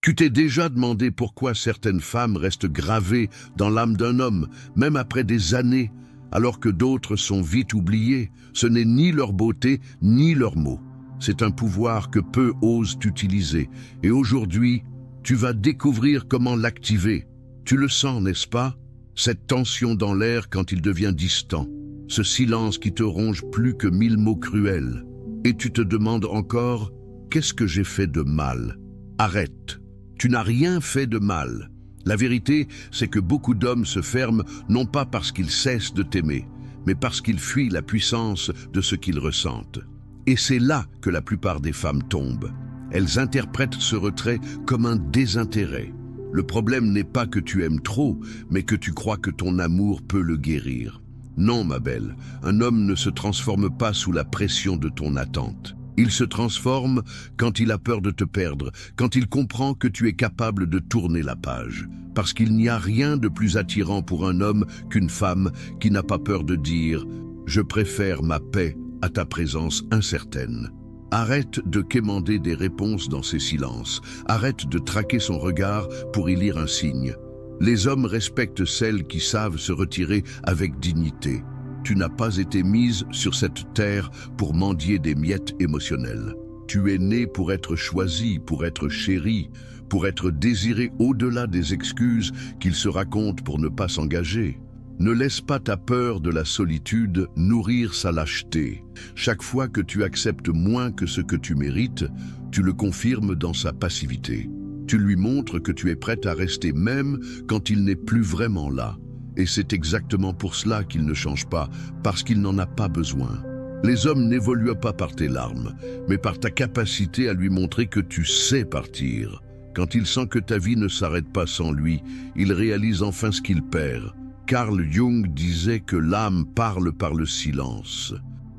Tu t'es déjà demandé pourquoi certaines femmes restent gravées dans l'âme d'un homme, même après des années, alors que d'autres sont vite oubliées. Ce n'est ni leur beauté, ni leurs mots. C'est un pouvoir que peu osent utiliser. Et aujourd'hui, tu vas découvrir comment l'activer. Tu le sens, n'est-ce pas? Cette tension dans l'air quand il devient distant. Ce silence qui te ronge plus que 1000 mots cruels. Et tu te demandes encore, qu'est-ce que j'ai fait de mal? Arrête. Tu n'as rien fait de mal. La vérité, c'est que beaucoup d'hommes se ferment non pas parce qu'ils cessent de t'aimer, mais parce qu'ils fuient la puissance de ce qu'ils ressentent. Et c'est là que la plupart des femmes tombent. Elles interprètent ce retrait comme un désintérêt. Le problème n'est pas que tu aimes trop, mais que tu crois que ton amour peut le guérir. Non, ma belle, un homme ne se transforme pas sous la pression de ton attente. Il se transforme quand il a peur de te perdre, quand il comprend que tu es capable de tourner la page. Parce qu'il n'y a rien de plus attirant pour un homme qu'une femme qui n'a pas peur de dire « Je préfère ma paix à ta présence incertaine ». Arrête de quémander des réponses dans ses silences. Arrête de traquer son regard pour y lire un signe. Les hommes respectent celles qui savent se retirer avec dignité. Tu n'as pas été mise sur cette terre pour mendier des miettes émotionnelles. Tu es née pour être choisie, pour être chérie, pour être désirée au-delà des excuses qu'il se raconte pour ne pas s'engager. Ne laisse pas ta peur de la solitude nourrir sa lâcheté. Chaque fois que tu acceptes moins que ce que tu mérites, tu le confirmes dans sa passivité. Tu lui montres que tu es prête à rester même quand il n'est plus vraiment là. Et c'est exactement pour cela qu'il ne change pas, parce qu'il n'en a pas besoin. Les hommes n'évoluent pas par tes larmes, mais par ta capacité à lui montrer que tu sais partir. Quand il sent que ta vie ne s'arrête pas sans lui, il réalise enfin ce qu'il perd. Carl Jung disait que l'âme parle par le silence.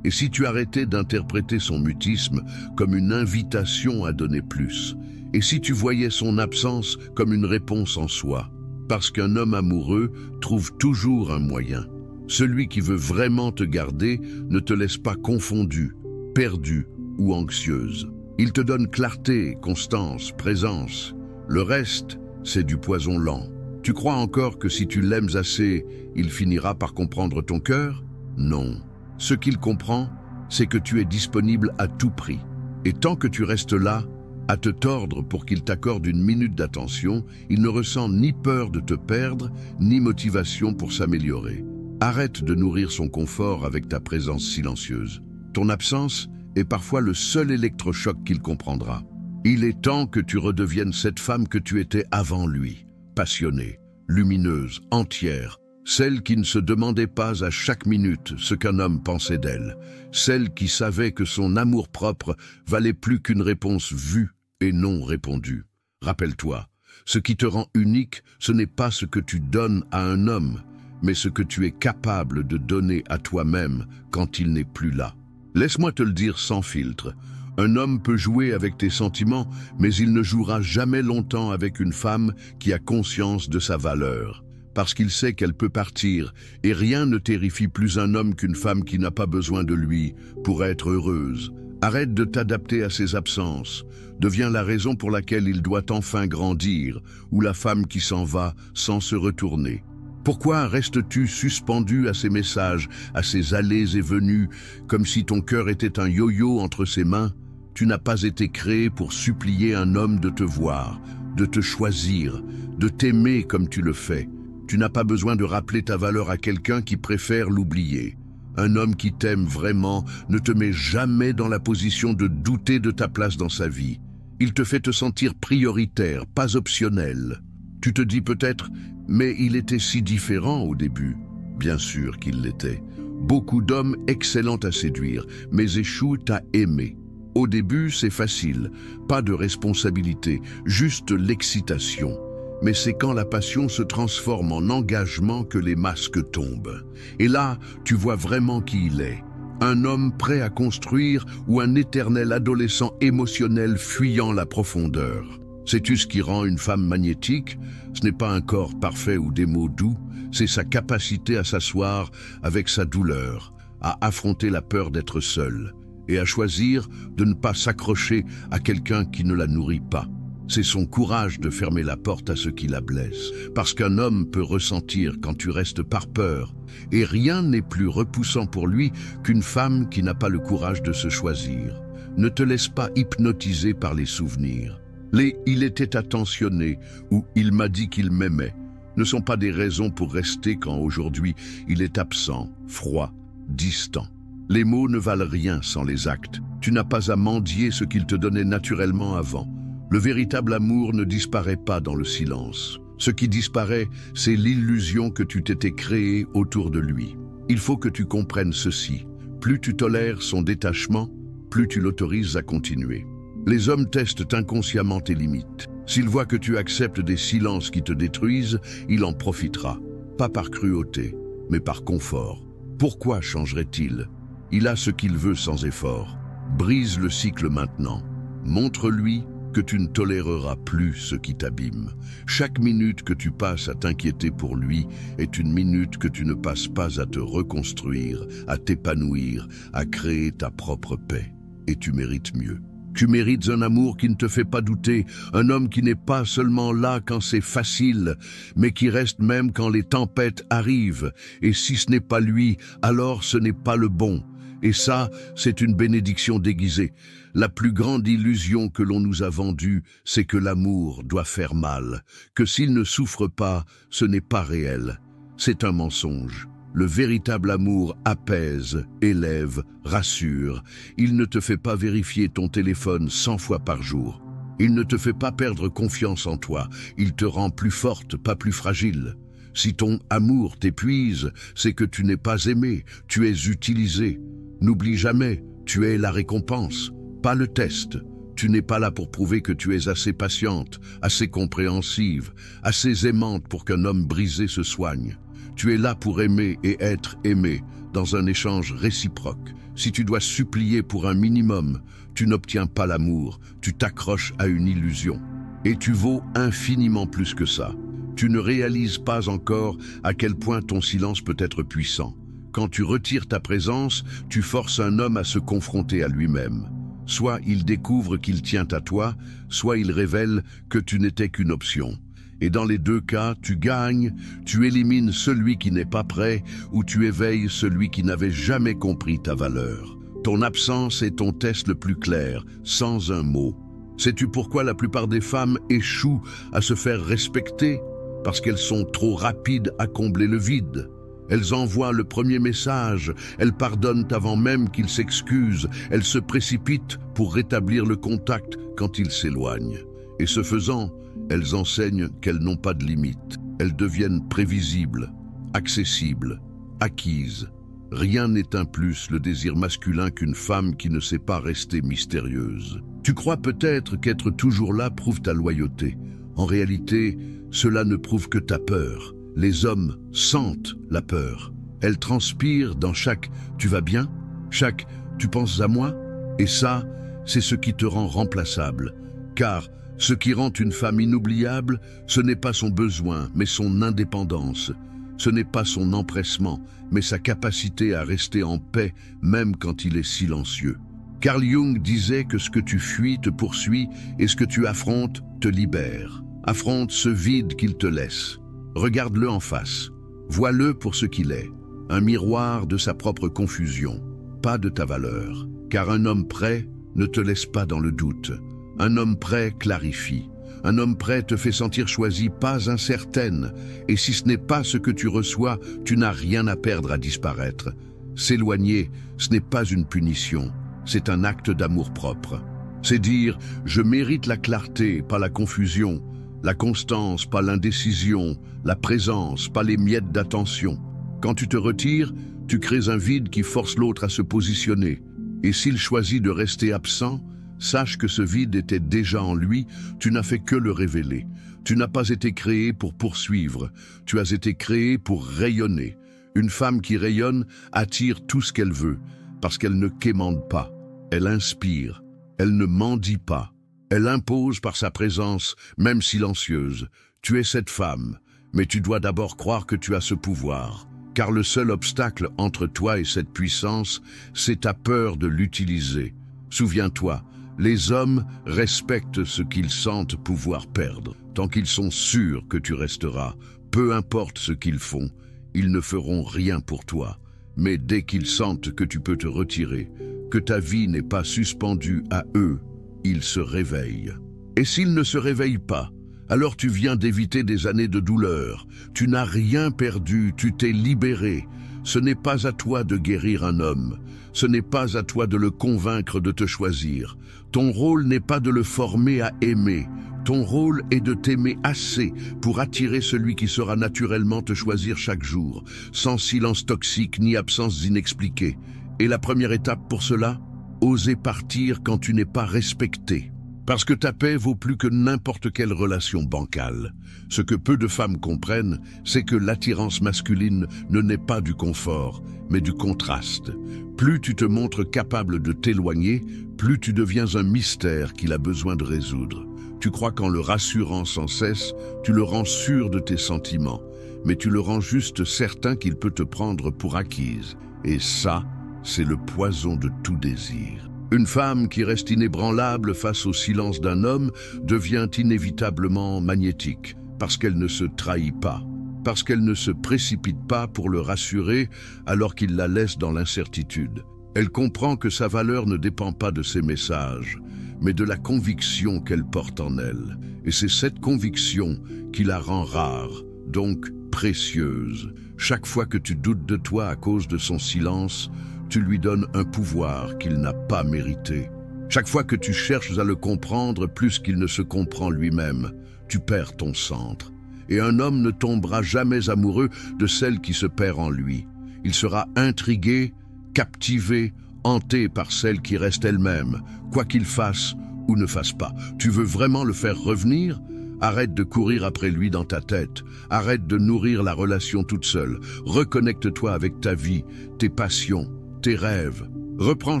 Et si tu arrêtais d'interpréter son mutisme comme une invitation à donner plus, et si tu voyais son absence comme une réponse en soi, parce qu'un homme amoureux trouve toujours un moyen. Celui qui veut vraiment te garder ne te laisse pas confondue, perdue ou anxieuse. Il te donne clarté, constance, présence. Le reste, c'est du poison lent. Tu crois encore que si tu l'aimes assez, il finira par comprendre ton cœur? Non. Ce qu'il comprend, c'est que tu es disponible à tout prix. Et tant que tu restes là, à te tordre pour qu'il t'accorde une minute d'attention, il ne ressent ni peur de te perdre, ni motivation pour s'améliorer. Arrête de nourrir son confort avec ta présence silencieuse. Ton absence est parfois le seul électrochoc qu'il comprendra. Il est temps que tu redeviennes cette femme que tu étais avant lui. Passionnée, lumineuse, entière, celle qui ne se demandait pas à chaque minute ce qu'un homme pensait d'elle, celle qui savait que son amour-propre valait plus qu'une réponse vue et non répondue. Rappelle-toi, ce qui te rend unique, ce n'est pas ce que tu donnes à un homme, mais ce que tu es capable de donner à toi-même quand il n'est plus là. Laisse-moi te le dire sans filtre. Un homme peut jouer avec tes sentiments, mais il ne jouera jamais longtemps avec une femme qui a conscience de sa valeur. Parce qu'il sait qu'elle peut partir, et rien ne terrifie plus un homme qu'une femme qui n'a pas besoin de lui pour être heureuse. Arrête de t'adapter à ses absences. Deviens la raison pour laquelle il doit enfin grandir, ou la femme qui s'en va sans se retourner. Pourquoi restes-tu suspendu à ses messages, à ses allées et venues, comme si ton cœur était un yo-yo entre ses mains? Tu n'as pas été créé pour supplier un homme de te voir, de te choisir, de t'aimer comme tu le fais. Tu n'as pas besoin de rappeler ta valeur à quelqu'un qui préfère l'oublier. Un homme qui t'aime vraiment ne te met jamais dans la position de douter de ta place dans sa vie. Il te fait te sentir prioritaire, pas optionnel. Tu te dis peut-être, mais il était si différent au début. Bien sûr qu'il l'était. Beaucoup d'hommes excellents à séduire, mais échouent à aimer. Au début, c'est facile, pas de responsabilité, juste l'excitation. Mais c'est quand la passion se transforme en engagement que les masques tombent. Et là, tu vois vraiment qui il est. Un homme prêt à construire ou un éternel adolescent émotionnel fuyant la profondeur. Sais-tu ce qui rend une femme magnétique? Ce n'est pas un corps parfait ou des mots doux, c'est sa capacité à s'asseoir avec sa douleur, à affronter la peur d'être seule et à choisir de ne pas s'accrocher à quelqu'un qui ne la nourrit pas. C'est son courage de fermer la porte à ceux qui la blessent. Parce qu'un homme peut ressentir quand tu restes par peur. Et rien n'est plus repoussant pour lui qu'une femme qui n'a pas le courage de se choisir. Ne te laisse pas hypnotiser par les souvenirs. Les « il était attentionné » ou « il m'a dit qu'il m'aimait » ne sont pas des raisons pour rester quand aujourd'hui il est absent, froid, distant. Les mots ne valent rien sans les actes. Tu n'as pas à mendier ce qu'il te donnait naturellement avant. Le véritable amour ne disparaît pas dans le silence. Ce qui disparaît, c'est l'illusion que tu t'étais créée autour de lui. Il faut que tu comprennes ceci. Plus tu tolères son détachement, plus tu l'autorises à continuer. Les hommes testent inconsciemment tes limites. S'il voit que tu acceptes des silences qui te détruisent, il en profitera. Pas par cruauté, mais par confort. Pourquoi changerait-il? Il a ce qu'il veut sans effort. Brise le cycle maintenant. Montre-lui que tu ne toléreras plus ce qui t'abîme. Chaque minute que tu passes à t'inquiéter pour lui est une minute que tu ne passes pas à te reconstruire, à t'épanouir, à créer ta propre paix. Et tu mérites mieux. Tu mérites un amour qui ne te fait pas douter, un homme qui n'est pas seulement là quand c'est facile, mais qui reste même quand les tempêtes arrivent. Et si ce n'est pas lui, alors ce n'est pas le bon. Et ça, c'est une bénédiction déguisée. La plus grande illusion que l'on nous a vendue, c'est que l'amour doit faire mal, que s'il ne souffre pas, ce n'est pas réel. C'est un mensonge. Le véritable amour apaise, élève, rassure. Il ne te fait pas vérifier ton téléphone 100 fois par jour. Il ne te fait pas perdre confiance en toi. Il te rend plus forte, pas plus fragile. Si ton amour t'épuise, c'est que tu n'es pas aimé, tu es utilisé. N'oublie jamais, tu es la récompense, pas le test. Tu n'es pas là pour prouver que tu es assez patiente, assez compréhensive, assez aimante pour qu'un homme brisé se soigne. Tu es là pour aimer et être aimé, dans un échange réciproque. Si tu dois supplier pour un minimum, tu n'obtiens pas l'amour, tu t'accroches à une illusion. Et tu vaux infiniment plus que ça. Tu ne réalises pas encore à quel point ton silence peut être puissant. Quand tu retires ta présence, tu forces un homme à se confronter à lui-même. Soit il découvre qu'il tient à toi, soit il révèle que tu n'étais qu'une option. Et dans les deux cas, tu gagnes, tu élimines celui qui n'est pas prêt ou tu éveilles celui qui n'avait jamais compris ta valeur. Ton absence est ton test le plus clair, sans un mot. Sais-tu pourquoi la plupart des femmes échouent à se faire respecter? Parce qu'elles sont trop rapides à combler le vide. Elles envoient le premier message, elles pardonnent avant même qu'ils s'excusent, elles se précipitent pour rétablir le contact quand il s'éloigne. Et ce faisant, elles enseignent qu'elles n'ont pas de limites. Elles deviennent prévisibles, accessibles, acquises. Rien n'éteint plus le désir masculin qu'une femme qui ne sait pas rester mystérieuse. Tu crois peut-être qu'être toujours là prouve ta loyauté. En réalité, cela ne prouve que ta peur. Les hommes sentent la peur. Elle transpire dans chaque « tu vas bien ?» chaque « tu penses à moi ?» Et ça, c'est ce qui te rend remplaçable. Car ce qui rend une femme inoubliable, ce n'est pas son besoin, mais son indépendance. Ce n'est pas son empressement, mais sa capacité à rester en paix, même quand il est silencieux. Carl Jung disait que ce que tu fuis te poursuit et ce que tu affrontes te libère. Affronte ce vide qu'il te laisse. Regarde-le en face. Vois-le pour ce qu'il est. Un miroir de sa propre confusion, pas de ta valeur. Car un homme prêt ne te laisse pas dans le doute. Un homme prêt clarifie. Un homme prêt te fait sentir choisi, pas incertaine. Et si ce n'est pas ce que tu reçois, tu n'as rien à perdre à disparaître. S'éloigner, ce n'est pas une punition. C'est un acte d'amour-propre. C'est dire « je mérite la clarté, pas la confusion ». La constance, pas l'indécision, la présence, pas les miettes d'attention. Quand tu te retires, tu crées un vide qui force l'autre à se positionner. Et s'il choisit de rester absent, sache que ce vide était déjà en lui, tu n'as fait que le révéler. Tu n'as pas été créé pour poursuivre, tu as été créé pour rayonner. Une femme qui rayonne attire tout ce qu'elle veut, parce qu'elle ne quémande pas, elle inspire, elle ne mendie pas. Elle impose par sa présence, même silencieuse. Tu es cette femme, mais tu dois d'abord croire que tu as ce pouvoir. Car le seul obstacle entre toi et cette puissance, c'est ta peur de l'utiliser. Souviens-toi, Les hommes respectent ce qu'ils sentent pouvoir perdre. Tant qu'ils sont sûrs que tu resteras, peu importe ce qu'ils font, ils ne feront rien pour toi. Mais dès qu'ils sentent que tu peux te retirer, que ta vie n'est pas suspendue à eux, ils se réveillent. Et s'ils ne se réveillent pas, alors tu viens d'éviter des années de douleur. Tu n'as rien perdu, tu t'es libéré. Ce n'est pas à toi de guérir un homme. Ce n'est pas à toi de le convaincre de te choisir. Ton rôle n'est pas de le former à aimer. Ton rôle est de t'aimer assez pour attirer celui qui saura naturellement te choisir chaque jour, sans silence toxique ni absence inexpliquée. Et la première étape pour cela, oser partir quand tu n'es pas respecté. Parce que ta paix vaut plus que n'importe quelle relation bancale. Ce que peu de femmes comprennent, c'est que l'attirance masculine ne naît pas du confort, mais du contraste. Plus tu te montres capable de t'éloigner, plus tu deviens un mystère qu'il a besoin de résoudre. Tu crois qu'en le rassurant sans cesse, tu le rends sûr de tes sentiments, mais tu le rends juste certain qu'il peut te prendre pour acquise. Et ça, c'est le poison de tout désir. Une femme qui reste inébranlable face au silence d'un homme devient inévitablement magnétique, parce qu'elle ne se trahit pas, parce qu'elle ne se précipite pas pour le rassurer alors qu'il la laisse dans l'incertitude. Elle comprend que sa valeur ne dépend pas de ses messages, mais de la conviction qu'elle porte en elle. Et c'est cette conviction qui la rend rare, donc précieuse. Chaque fois que tu doutes de toi à cause de son silence, tu lui donnes un pouvoir qu'il n'a pas mérité. Chaque fois que tu cherches à le comprendre plus qu'il ne se comprend lui-même, tu perds ton centre. Et un homme ne tombera jamais amoureux de celle qui se perd en lui. Il sera intrigué, captivé, hanté par celle qui reste elle-même, quoi qu'il fasse ou ne fasse pas. Tu veux vraiment le faire revenir ? Arrête de courir après lui dans ta tête. Arrête de nourrir la relation toute seule. Reconnecte-toi avec ta vie, tes passions, tes rêves. Reprends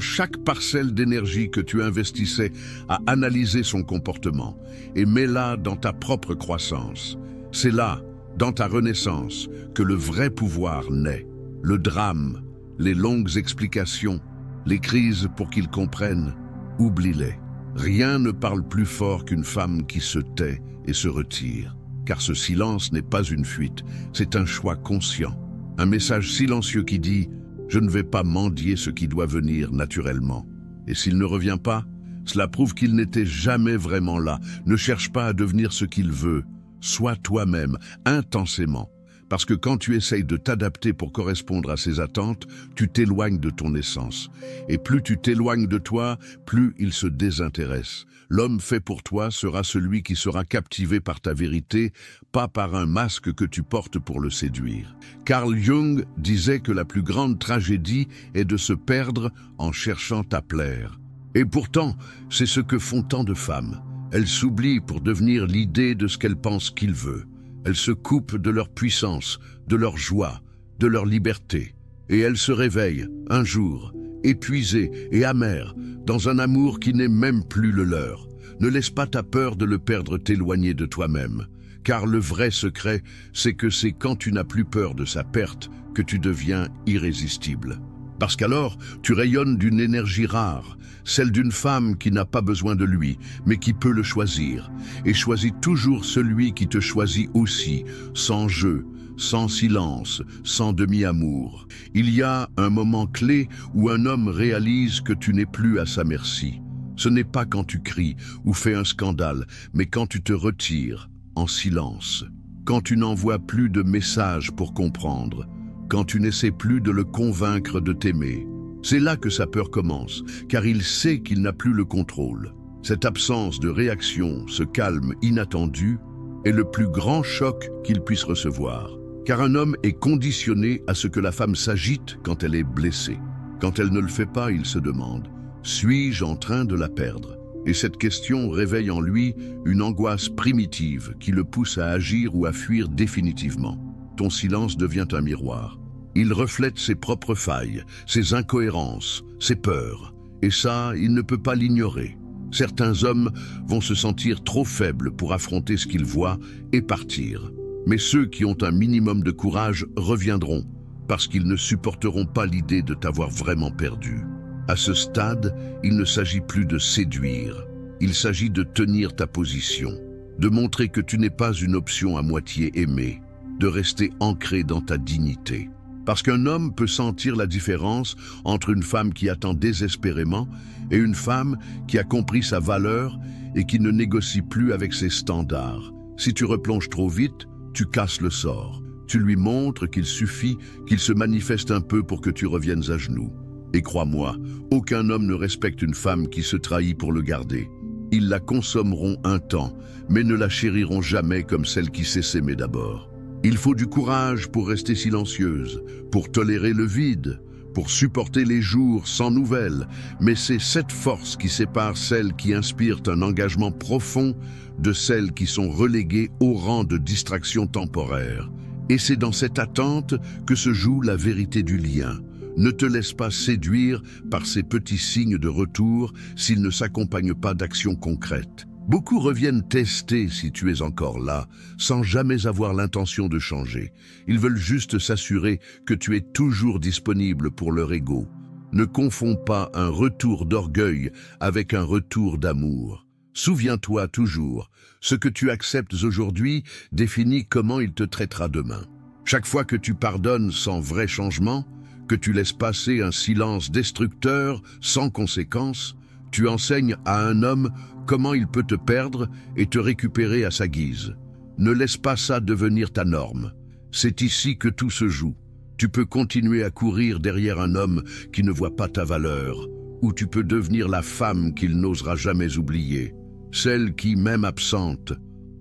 chaque parcelle d'énergie que tu investissais à analyser son comportement et mets-la dans ta propre croissance. C'est là, dans ta renaissance, que le vrai pouvoir naît. Le drame, les longues explications, les crises pour qu'ils comprennent, oublie-les. Rien ne parle plus fort qu'une femme qui se tait et se retire. Car ce silence n'est pas une fuite, c'est un choix conscient. Un message silencieux qui dit « Je ne vais pas mendier ce qui doit venir naturellement ». Et s'il ne revient pas, cela prouve qu'il n'était jamais vraiment là. Ne cherche pas à devenir ce qu'il veut. Sois toi-même, intensément. Parce que quand tu essayes de t'adapter pour correspondre à ses attentes, tu t'éloignes de ton essence. Et plus tu t'éloignes de toi, plus il se désintéresse. L'homme fait pour toi sera celui qui sera captivé par ta vérité, pas par un masque que tu portes pour le séduire. Carl Jung disait que la plus grande tragédie est de se perdre en cherchant à plaire. Et pourtant, c'est ce que font tant de femmes. Elles s'oublient pour devenir l'idée de ce qu'elles pensent qu'il veut. Elles se coupent de leur puissance, de leur joie, de leur liberté. Et elles se réveillent, un jour, épuisées et amères, dans un amour qui n'est même plus le leur. Ne laisse pas ta peur de le perdre t'éloigner de toi-même. Car le vrai secret, c'est que c'est quand tu n'as plus peur de sa perte que tu deviens irrésistible. Parce qu'alors, tu rayonnes d'une énergie rare, celle d'une femme qui n'a pas besoin de lui, mais qui peut le choisir. Et choisis toujours celui qui te choisit aussi, sans jeu, sans silence, sans demi-amour. Il y a un moment clé où un homme réalise que tu n'es plus à sa merci. Ce n'est pas quand tu cries ou fais un scandale, mais quand tu te retires, en silence. Quand tu n'envoies plus de messages pour comprendre. Quand tu n'essaies plus de le convaincre de t'aimer. C'est là que sa peur commence, car il sait qu'il n'a plus le contrôle. Cette absence de réaction, ce calme inattendu, est le plus grand choc qu'il puisse recevoir. Car un homme est conditionné à ce que la femme s'agite quand elle est blessée. Quand elle ne le fait pas, il se demande « Suis-je en train de la perdre ?» Et cette question réveille en lui une angoisse primitive qui le pousse à agir ou à fuir définitivement. Ton silence devient un miroir. Il reflète ses propres failles, ses incohérences, ses peurs. Et ça, il ne peut pas l'ignorer. Certains hommes vont se sentir trop faibles pour affronter ce qu'ils voient et partir. Mais ceux qui ont un minimum de courage reviendront, parce qu'ils ne supporteront pas l'idée de t'avoir vraiment perdu. À ce stade, il ne s'agit plus de séduire. Il s'agit de tenir ta position, de montrer que tu n'es pas une option à moitié aimée, de rester ancré dans ta dignité. Parce qu'un homme peut sentir la différence entre une femme qui attend désespérément et une femme qui a compris sa valeur et qui ne négocie plus avec ses standards. Si tu replonges trop vite, tu casses le sort. Tu lui montres qu'il suffit qu'il se manifeste un peu pour que tu reviennes à genoux. Et crois-moi, aucun homme ne respecte une femme qui se trahit pour le garder. Ils la consommeront un temps, mais ne la chériront jamais comme celle qui sait s'aimer d'abord. Il faut du courage pour rester silencieuse, pour tolérer le vide, pour supporter les jours sans nouvelles, mais c'est cette force qui sépare celles qui inspirent un engagement profond de celles qui sont reléguées au rang de distraction temporaire. Et c'est dans cette attente que se joue la vérité du lien. Ne te laisse pas séduire par ces petits signes de retour s'ils ne s'accompagnent pas d'actions concrètes. Beaucoup reviennent tester si tu es encore là, sans jamais avoir l'intention de changer. Ils veulent juste s'assurer que tu es toujours disponible pour leur ego. Ne confonds pas un retour d'orgueil avec un retour d'amour. Souviens-toi toujours, ce que tu acceptes aujourd'hui définit comment il te traitera demain. Chaque fois que tu pardonnes sans vrai changement, que tu laisses passer un silence destructeur sans conséquence, tu enseignes à un homme comment il peut te perdre et te récupérer à sa guise. Ne laisse pas ça devenir ta norme. C'est ici que tout se joue. Tu peux continuer à courir derrière un homme qui ne voit pas ta valeur, ou tu peux devenir la femme qu'il n'osera jamais oublier, celle qui, même absente,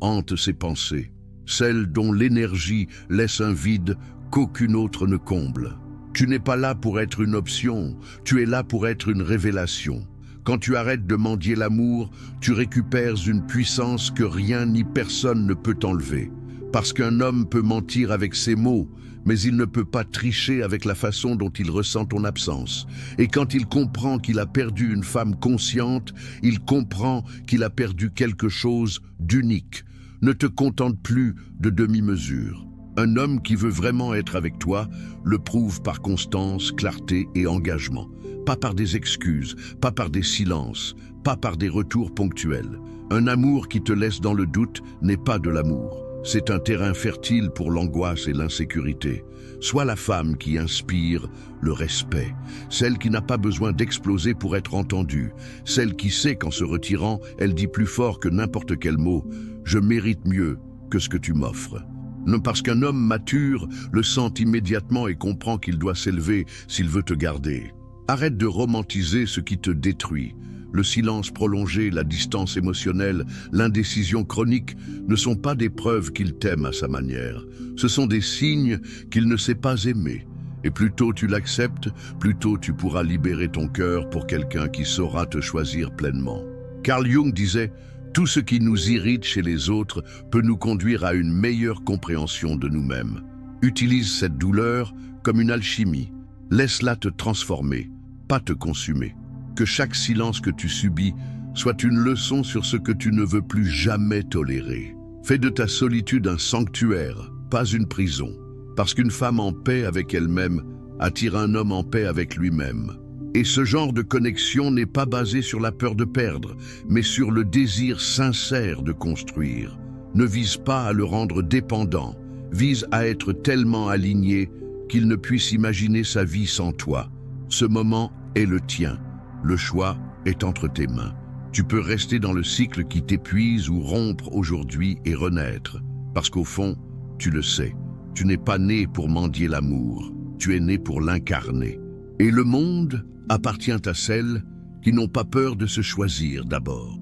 hante ses pensées, celle dont l'énergie laisse un vide qu'aucune autre ne comble. Tu n'es pas là pour être une option, tu es là pour être une révélation. Quand tu arrêtes de mendier l'amour, tu récupères une puissance que rien ni personne ne peut t'enlever. Parce qu'un homme peut mentir avec ses mots, mais il ne peut pas tricher avec la façon dont il ressent ton absence. Et quand il comprend qu'il a perdu une femme consciente, il comprend qu'il a perdu quelque chose d'unique. Ne te contente plus de demi-mesure. Un homme qui veut vraiment être avec toi le prouve par constance, clarté et engagement. Pas par des excuses, pas par des silences, pas par des retours ponctuels. Un amour qui te laisse dans le doute n'est pas de l'amour. C'est un terrain fertile pour l'angoisse et l'insécurité. Sois la femme qui inspire le respect, celle qui n'a pas besoin d'exploser pour être entendue, celle qui sait qu'en se retirant, elle dit plus fort que n'importe quel mot « Je mérite mieux que ce que tu m'offres ». Non, parce qu'un homme mature le sent immédiatement et comprend qu'il doit s'élever s'il veut te garder. Arrête de romantiser ce qui te détruit. Le silence prolongé, la distance émotionnelle, l'indécision chronique ne sont pas des preuves qu'il t'aime à sa manière. Ce sont des signes qu'il ne sait pas aimer. Et plus tôt tu l'acceptes, plus tôt tu pourras libérer ton cœur pour quelqu'un qui saura te choisir pleinement. Carl Jung disait « Tout ce qui nous irrite chez les autres peut nous conduire à une meilleure compréhension de nous-mêmes. » Utilise cette douleur comme une alchimie. Laisse-la te transformer, pas te consumer. Que chaque silence que tu subis soit une leçon sur ce que tu ne veux plus jamais tolérer. Fais de ta solitude un sanctuaire, pas une prison. Parce qu'une femme en paix avec elle-même attire un homme en paix avec lui-même. Et ce genre de connexion n'est pas basé sur la peur de perdre, mais sur le désir sincère de construire. Ne vise pas à le rendre dépendant, vise à être tellement aligné qu'il ne puisse imaginer sa vie sans toi. Ce moment est le tien. Le choix est entre tes mains. Tu peux rester dans le cycle qui t'épuise ou rompre aujourd'hui et renaître. Parce qu'au fond, tu le sais, tu n'es pas né pour mendier l'amour, tu es né pour l'incarner. Et le monde appartient à celles qui n'ont pas peur de se choisir d'abord.